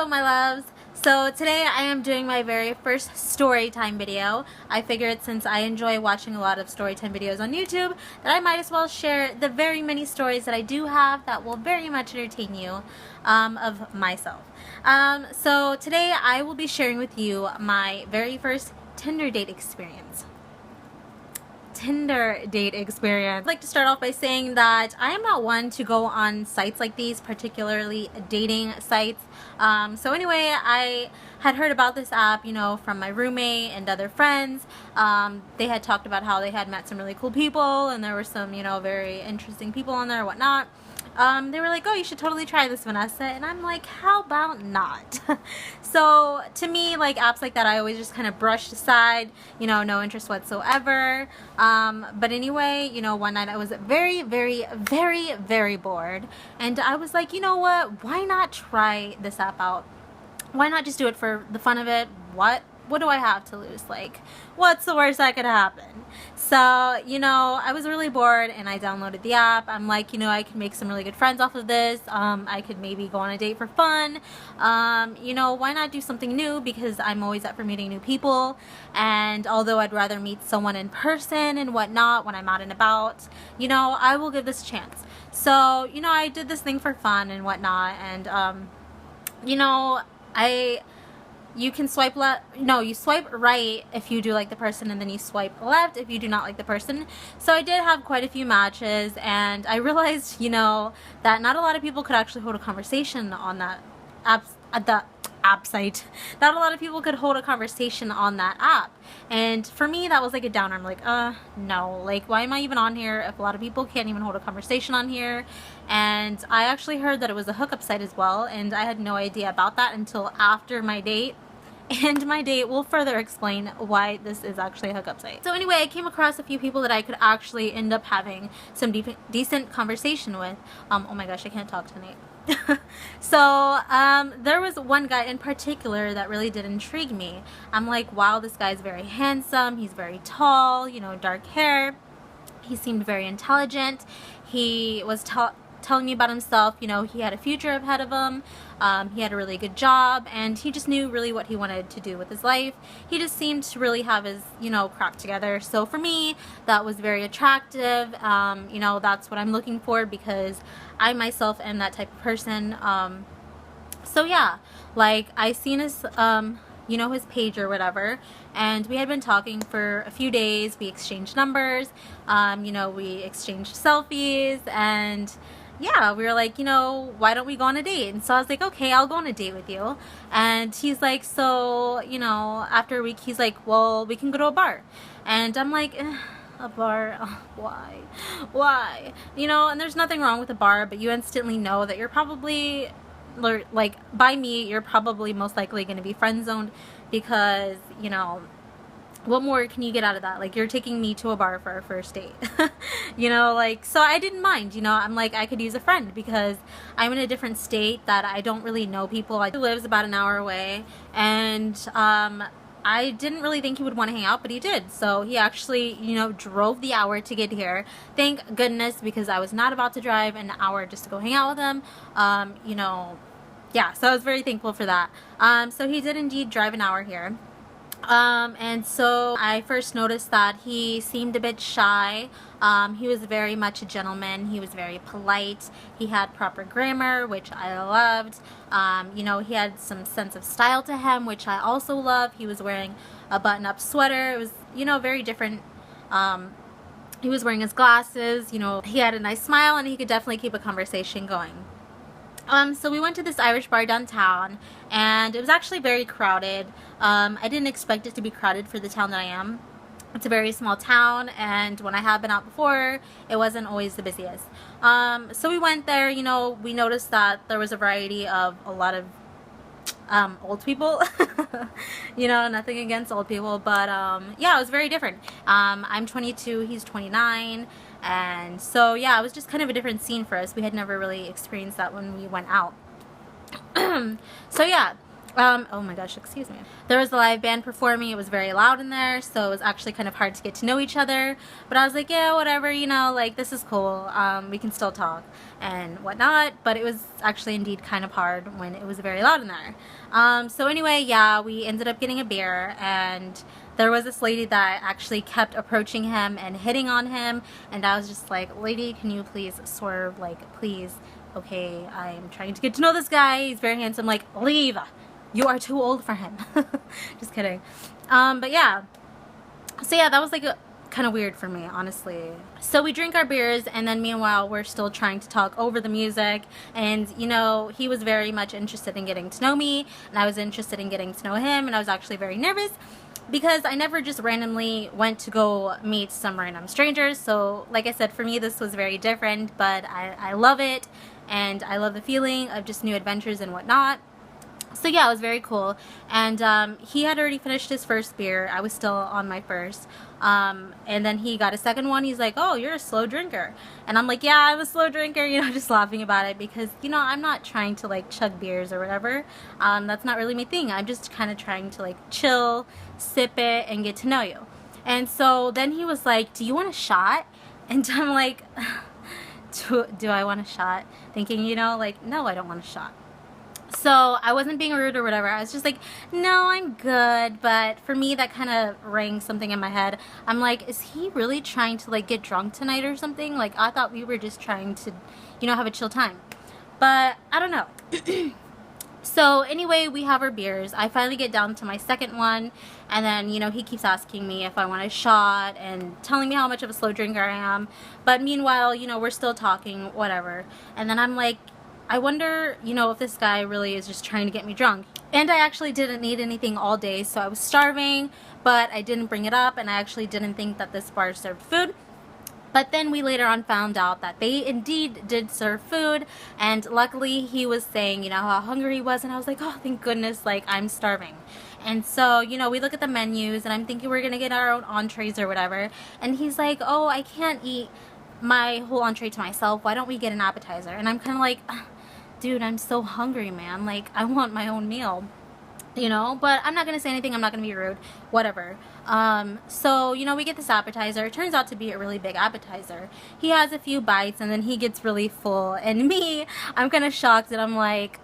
Hello my loves! So today I am doing my very first story time video. I figured since I enjoy watching a lot of story time videos on YouTube that I might as well share the very many stories that I do have that will very much entertain you of myself. So today I will be sharing with you my very first Tinder date experience. I'd like to start off by saying that I am not one to go on sites like these, particularly dating sites. So anyway, I had heard about this app, from my roommate and other friends. They had talked about how they had met some really cool people and there were some, very interesting people on there and whatnot. They were like, oh, you should totally try this, Vanessa. And I'm like, how about not? So to me, like apps like that, I always just kind of brushed aside, no interest whatsoever. But anyway, one night I was very, very, very, very bored. And I was like, you know what? Why not try this app out? Why not just do it for the fun of it? What do I have to lose? Like, what's the worst that could happen? So, I was really bored and I downloaded the app. I'm like, I could make some really good friends off of this. I could maybe go on a date for fun. Why not do something new? Because I'm always up for meeting new people. And although I'd rather meet someone in person and whatnot when I'm out and about, I will give this a chance. So, I did this thing for fun and whatnot. And, you can swipe left, no, you swipe right if you do like the person, and then you swipe left if you do not like the person. So I did have quite a few matches, and I realized, that not a lot of people could actually hold a conversation on that app, at the app site. Not a lot of people could hold a conversation on that app. And for me, that was like a downer. I'm like, no, like, why am I even on here if a lot of people can't even hold a conversation on here? And I actually heard that it was a hookup site as well, and I had no idea about that until after my date. And my date will further explain why this is actually a hookup site. So anyway, I came across a few people that I could actually end up having some decent conversation with. Oh my gosh, I can't talk tonight. So there was one guy in particular that really did intrigue me. I'm like, wow, this guy's very handsome. He's very tall, dark hair. He seemed very intelligent. He was telling me about himself. He had a future ahead of him. He had a really good job, and he just knew really what he wanted to do with his life. He just seemed to really have his, crap together. So for me, that was very attractive. That's what I'm looking for, because I myself am that type of person. So yeah, like I seen his, his page or whatever, and we had been talking for a few days. We exchanged numbers, we exchanged selfies, and yeah, we were like, why don't we go on a date? And so I was like, okay, I'll go on a date with you. And he's like, so, after a week, he's like, well, we can go to a bar. And I'm like, a bar? Oh, why? And there's nothing wrong with a bar, but you instantly know that you're probably, like, by me, you're probably most likely going to be friend zoned, because, what more can you get out of that? Like, you're taking me to a bar for our first date. So I didn't mind, I'm like, I could use a friend, because I'm in a different state that I don't really know people. He lives about an hour away, and I didn't really think he would want to hang out, but he did. So he actually, drove the hour to get here. Thank goodness, because I was not about to drive an hour just to go hang out with him. Yeah, so I was very thankful for that. So he did indeed drive an hour here. And so I first noticed that he seemed a bit shy. He was very much a gentleman. He was very polite. He had proper grammar, which I loved. He had some sense of style to him, which I also love. He was wearing a button-up sweater. It was, very different. He was wearing his glasses. He had a nice smile, and he could definitely keep a conversation going. So we went to this Irish bar downtown, and it was actually very crowded. I didn't expect it to be crowded for the town that I am. It's a very small town, and when I have been out before, it wasn't always the busiest. So we went there, we noticed that there was a variety of a lot of old people. Nothing against old people, but yeah, it was very different. I'm 22, he's 29. And so yeah, it was just kind of a different scene for us. We had never really experienced that when we went out. So yeah, Oh my gosh, excuse me. There was a live band performing. It was very loud in there, so it was actually kind of hard to get to know each other. But I was like, yeah, whatever, you know, like, this is cool. We can still talk and whatnot. But it was actually indeed kind of hard when it was very loud in there. So anyway, yeah, we ended up getting a beer, and there was this lady that actually kept approaching him and hitting on him, and I was just like, lady, can you please swerve, like, please, okay, I'm trying to get to know this guy, he's very handsome, like, leave, you are too old for him. Just kidding. But yeah, so yeah, that was like kind of weird for me, honestly. So we drink our beers, and then meanwhile we're still trying to talk over the music, and you know, he was very much interested in getting to know me, and I was interested in getting to know him, and I was actually very nervous because I never just randomly went to go meet some random strangers. So like I said, for me this was very different, but I love it, and I love the feeling of just new adventures and whatnot. So yeah, it was very cool. And he had already finished his first beer. I was still on my first. And then he got a second one. He's like, oh, you're a slow drinker. And I'm like, yeah, I'm a slow drinker, you know, just laughing about it because, you know, I'm not trying to like chug beers or whatever. That's not really my thing. I'm just kind of trying to like chill, sip it, and get to know you. And so then he was like, do you want a shot? And I'm like, do I want a shot? Thinking, you know, like, no, I don't want a shot. So I wasn't being rude or whatever. I was just like, no, I'm good. But for me, that kind of rang something in my head. I'm like, is he really trying to like get drunk tonight or something? Like, I thought we were just trying to, you know, have a chill time. But I don't know. So anyway, we have our beers. I finally get down to my second one, and then, you know, he keeps asking me if I want a shot and telling me how much of a slow drinker I am. But meanwhile, you know, we're still talking, whatever. And then I'm like, I wonder, you know, if this guy really is just trying to get me drunk. And I actually didn't need anything all day, so I was starving, but I didn't bring it up, and I actually didn't think that this bar served food. But then we later on found out that they indeed did serve food, and luckily he was saying, you know, how hungry he was, and I was like, oh, thank goodness, like, I'm starving. And so, you know, we look at the menus, and I'm thinking we're gonna get our own entrees or whatever, and he's like, oh, I can't eat my whole entree to myself, why don't we get an appetizer? And I'm kind of like, dude, I'm so hungry, man. Like, I want my own meal, you know? But I'm not going to say anything. I'm not going to be rude. Whatever. So, you know, we get this appetizer. It turns out to be a really big appetizer. He has a few bites, and then he gets really full. And me, I'm kind of shocked, and I'm like,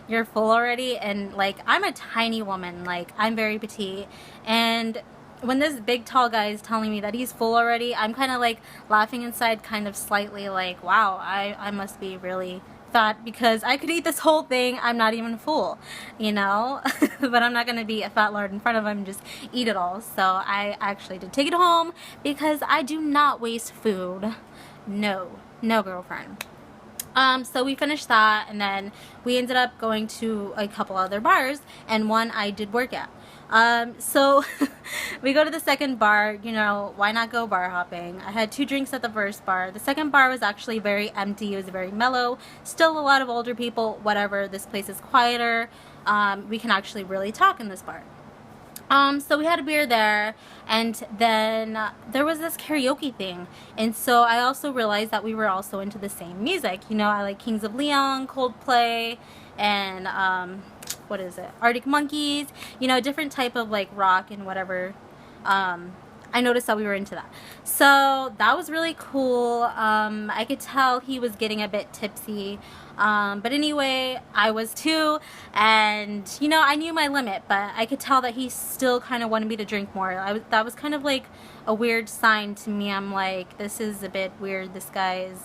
you're full already? And, like, I'm a tiny woman. Like, I'm very petite. And when this big tall guy is telling me that he's full already, I'm kind of, like, laughing inside kind of slightly, like, wow, I must be really fat because I could eat this whole thing. I'm not even full, you know. But I'm not gonna be a fat lard in front of him and just eat it all. So I actually did take it home because I do not waste food. No girlfriend. So we finished that, and then we ended up going to a couple other bars, and one I did work at. So we go to the second bar, you know, why not go bar hopping? I had 2 drinks at the first bar. The second bar was actually very empty. It was very mellow. Still a lot of older people, whatever. This place is quieter. We can actually really talk in this bar. So we had a beer there, and then there was this karaoke thing, and so I also realized that we were also into the same music. You know, I like Kings of Leon, Coldplay, and what is it, Arctic Monkeys, you know, different type of like rock and whatever. I noticed that we were into that. So that was really cool. I could tell he was getting a bit tipsy. But anyway, I was too, and you know, I knew my limit, but I could tell that he still kind of wanted me to drink more. That was kind of like a weird sign to me. I'm like, this is a bit weird. This guy is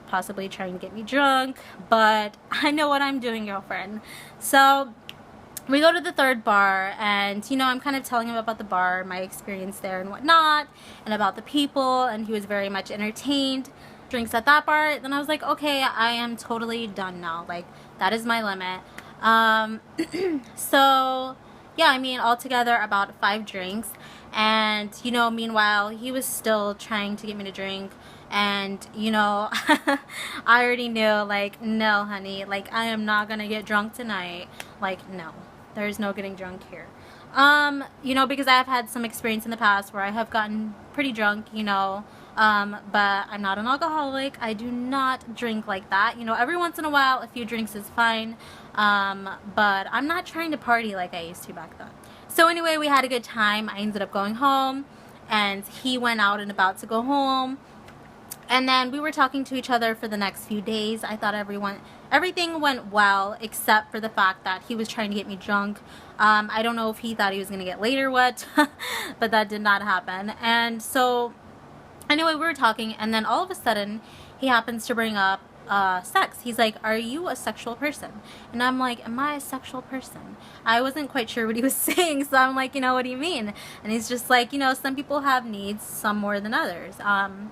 possibly trying to get me drunk, but I know what I'm doing, girlfriend. So we go to the third bar, and you know, I'm kind of telling him about the bar, my experience there and whatnot, and about the people, and he was very much entertained. Drinks at that bar, then I was like, okay, I am totally done now. Like, that is my limit. So yeah, I mean, altogether about 5 drinks, and you know, meanwhile he was still trying to get me to drink. And you know, I already knew, like, no honey, like, I am not gonna get drunk tonight. Like, no, there's no getting drunk here. You know, because I have had some experience in the past where I have gotten pretty drunk, you know, but I'm not an alcoholic. I do not drink like that. You know, every once in a while, a few drinks is fine. but I'm not trying to party like I used to back then. So anyway, we had a good time. I ended up going home, and he went out and about to go home. And then we were talking to each other for the next few days. I thought everything went well, except for the fact that he was trying to get me drunk. I don't know if he thought he was going to get laid or what, but that did not happen. And so, anyway, we were talking, and then all of a sudden, he happens to bring up sex. He's like, "Are you a sexual person?" And I'm like, "Am I a sexual person?" I wasn't quite sure what he was saying, so I'm like, "What do you mean?" And he's just like, some people have needs, some more than others, And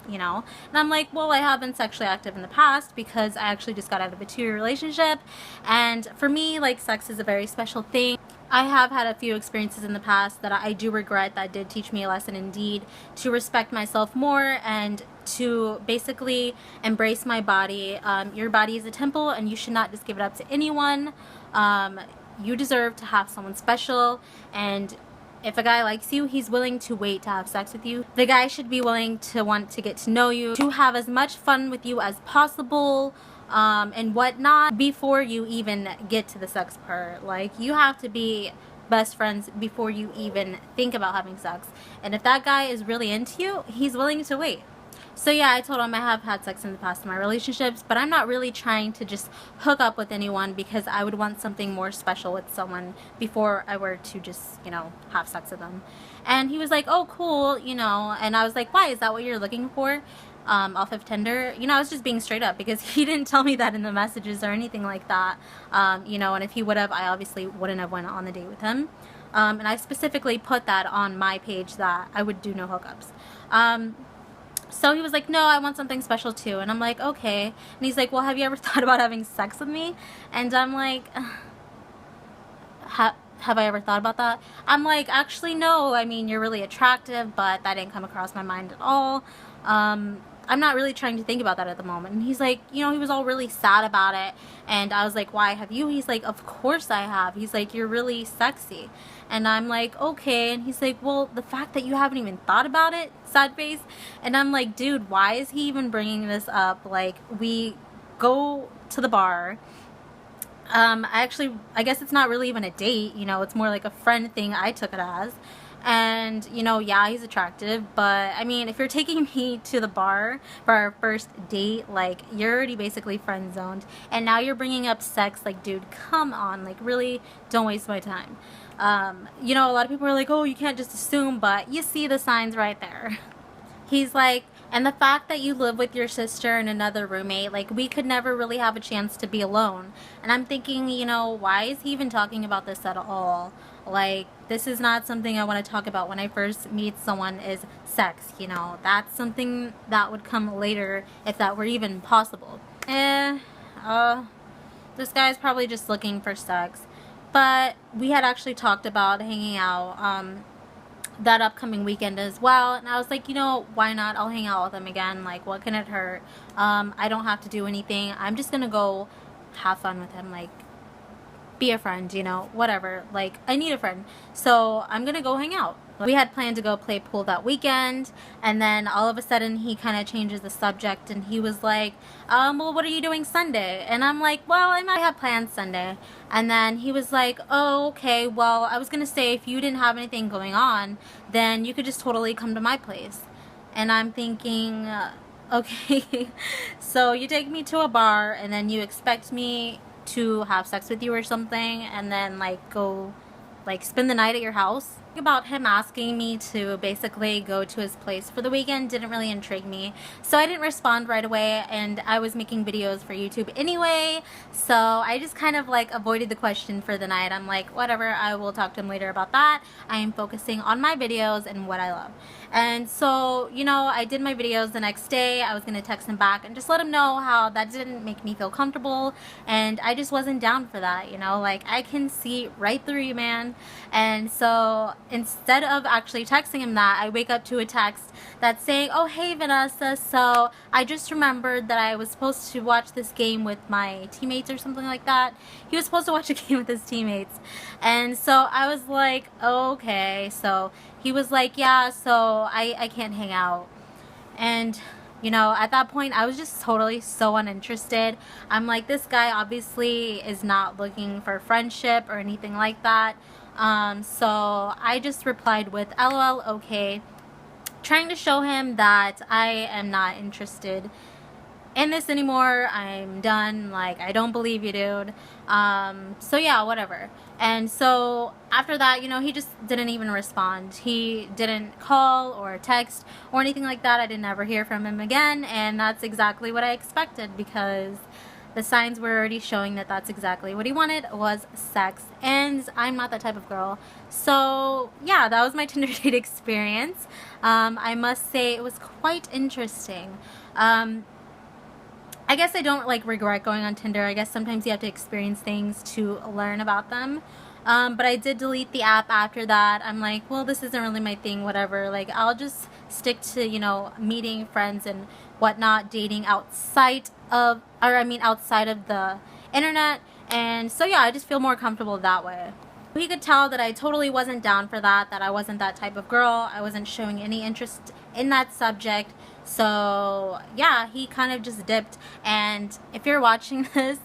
I'm like, "Well, I have been sexually active in the past because I actually just got out of a 2-year relationship, and for me, like, sex is a very special thing. I have had a few experiences in the past that I do regret, that did teach me a lesson indeed to respect myself more and to basically embrace my body. Your body is a temple, and you should not just give it up to anyone. You deserve to have someone special, and if a guy likes you, he's willing to wait to have sex with you. The guy should be willing to want to get to know you, to have as much fun with you as possible, and whatnot, before you even get to the sex part. Like, you have to be best friends before you even think about having sex. And if that guy is really into you, he's willing to wait. So yeah, I told him I have had sex in the past in my relationships, but I'm not really trying to just hook up with anyone, because I would want something more special with someone before I were to just, have sex with them. And he was like, "Oh, cool," and I was like, "Why? Is that what you're looking for? Off of Tinder?" I was just being straight up, because he didn't tell me that in the messages or anything like that. And if he would have, I obviously wouldn't have went on the date with him. And I specifically put that on my page that I would do no hookups. So he was like, "No, I want something special too." And I'm like, "Okay." And he's like, "Well, have you ever thought about having sex with me?" And I'm like, have I ever thought about that? I'm like, "Actually, no. I mean, you're really attractive, but that didn't come across my mind at all. I'm not really trying to think about that at the moment." And he's like, he was all really sad about it. And I was like, "Why, have you?" He's like, "Of course I have." He's like, "You're really sexy." And I'm like, "Okay." And he's like, "Well, the fact that you haven't even thought about it," sad face. And I'm like, "Dude, why is he even bringing this up? Like, we go to the bar. I guess it's not really even a date, it's more like a friend thing, I took it as. And, yeah, he's attractive, but, I mean, if you're taking me to the bar for our first date, like, you're already basically friend zoned, and now you're bringing up sex, like, dude, come on, like, really, don't waste my time. A lot of people are like, "Oh, you can't just assume," but you see the signs right there. He's like, "And the fact that you live with your sister and another roommate, like, we could never really have a chance to be alone." And I'm thinking, why is he even talking about this at all? Like, this is not something I want to talk about when I first meet someone, is sex, That's something that would come later, if that were even possible. This guy's probably just looking for sex. But we had actually talked about hanging out, that upcoming weekend as well, and I was like, why not? I'll hang out with him again. Like, what can it hurt? I don't have to do anything. I'm just gonna go have fun with him, like, be a friend, whatever. Like, I need a friend, so I'm gonna go hang out. We had planned to go play pool that weekend, and then all of a sudden he kind of changes the subject, and he was like, "Well, what are you doing Sunday?" And I'm like, "Well, I might have plans Sunday." And then he was like, "Oh, okay, well, I was gonna say, if you didn't have anything going on, then you could just totally come to my place." And I'm thinking, okay, so you take me to a bar, and then you expect me to have sex with you or something, and then, like, go, like, spend the night at your house? About him asking me to basically go to his place for the weekend didn't really intrigue me, so I didn't respond right away, and I was making videos for YouTube anyway, so I just kind of, like, avoided the question for the night. I'm like, whatever, I will talk to him later about that. I am focusing on my videos and what I love. And so, I did my videos the next day. I was going to text him back and just let him know how that didn't make me feel comfortable, and I just wasn't down for that, like, I can see right through you, man. And so instead of actually texting him that, I wake up to a text that's saying, "Oh, hey, Vanessa, so I just remembered that I was supposed to watch this game with my teammates," or something like that. He was supposed to watch a game with his teammates. And so I was like, okay. So he was like, "Yeah, so I can't hang out." And You know, at that point, I was just totally so uninterested. I'm like, this guy obviously is not looking for friendship or anything like that. So I just replied with LOL, okay, trying to show him that I am not interested in this anymore. I'm done. Like, I don't believe you, dude. So yeah, whatever. And so after that, you know, he just didn't even respond. He didn't call or text or anything like that. I didn't ever hear from him again, and that's exactly what I expected, because the signs were already showing that that's exactly what he wanted, was sex, and I'm not that type of girl. So yeah, that was my Tinder date experience. I must say it was quite interesting. I guess I don't like regret going on Tinder. I guess sometimes you have to experience things to learn about them. But I did delete the app after that. I'm like, well, this isn't really my thing, whatever. Like, I'll just stick to, you know, meeting friends and whatnot, dating outside of the internet. And so, yeah, I just feel more comfortable that way. He could tell that I totally wasn't down for that I wasn't that type of girl. I wasn't showing any interest in that subject. So yeah, he kind of just dipped. And if you're watching this,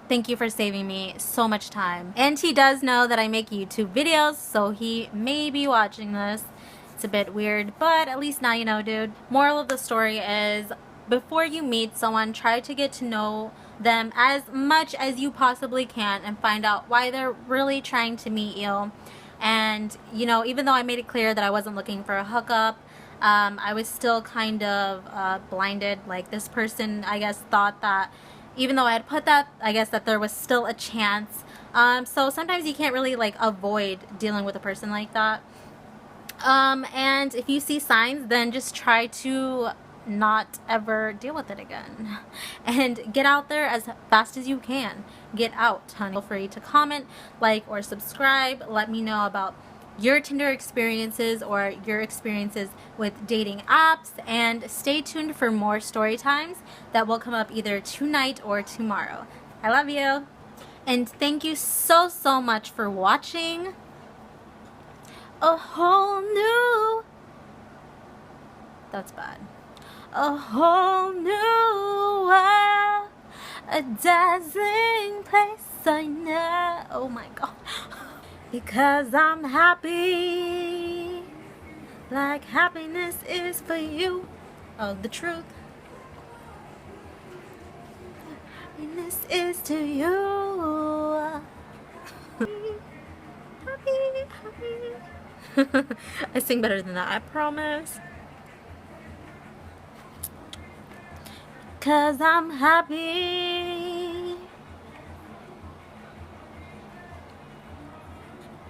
thank you for saving me so much time. And he does know that I make YouTube videos, so he may be watching this. It's a bit weird, but at least now you know, dude. Moral of the story is, before you meet someone, try to get to know them as much as you possibly can and find out why they're really trying to meet you. And, you know, even though I made it clear that I wasn't looking for a hookup, I was still kind of blinded. Like, this person, I guess, thought that even though I had put that, I guess that there was still a chance. So sometimes you can't really like avoid dealing with a person like that. And if you see signs, then just try to not ever deal with it again. And get out there as fast as you can. Get out, honey. Feel free to comment, like, or subscribe. Let me know about your Tinder experiences or your experiences with dating apps, and stay tuned for more story times that will come up either tonight or tomorrow. I love you, and thank you so much for watching. A whole new, that's bad, a whole new world, a dazzling place I know. Oh my god. Because I'm happy, like happiness is for you. Oh, the truth. Happiness is to you. Happy. I sing better than that, I promise. Because I'm happy.